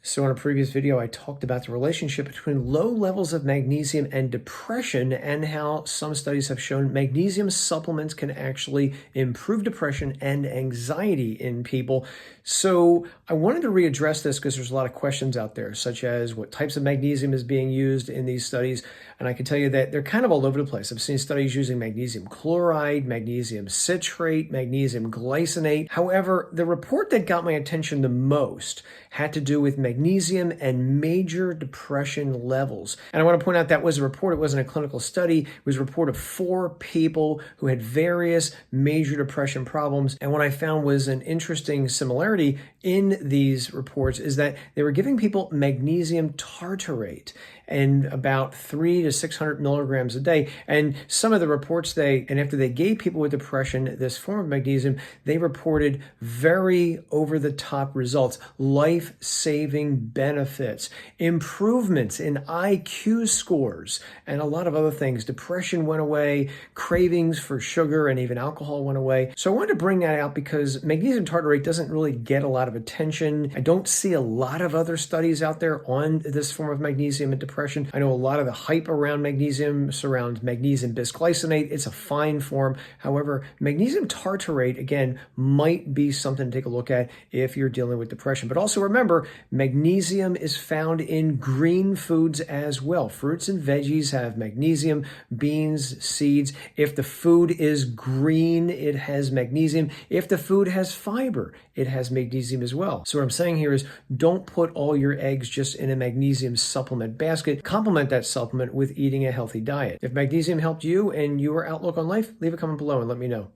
So in a previous video, I talked about the relationship between low levels of magnesium and depression and how some studies have shown magnesium supplements can actually improve depression and anxiety in people. So I wanted to readdress this because there's a lot of questions out there, such as what types of magnesium is being used in these studies. And I can tell you that they're kind of all over the place. I've seen studies using magnesium chloride, magnesium citrate, magnesium glycinate. However, the report that got my attention the most had to do with magnesium and major depression levels. And I want to point out that was a report. It wasn't a clinical study. It was a report of 4 people who had various major depression problems. And what I found was an interesting similarity in these reports is that they were giving people magnesium tartrate and about 300 to 600 milligrams a day. And some of the reports after they gave people with depression this form of magnesium, they reported very over-the-top results, life-saving benefits, improvements in IQ scores, and a lot of other things. Depression went away, cravings for sugar and even alcohol went away. So I wanted to bring that out because magnesium tartrate doesn't really get a lot of attention. I don't see a lot of other studies out there on this form of magnesium and depression. I know a lot of the hype around magnesium surrounds magnesium bisglycinate. It's a fine form. However, magnesium tartrate, again, might be something to take a look at if you're dealing with depression. But also remember, magnesium is found in green foods as well. Fruits and veggies have magnesium, beans, seeds. If the food is green, it has magnesium. If the food has fiber, it has magnesium as well. So what I'm saying here is don't put all your eggs just in a magnesium supplement basket. Complement that supplement with eating a healthy diet. If magnesium helped you and your outlook on life, leave a comment below and let me know.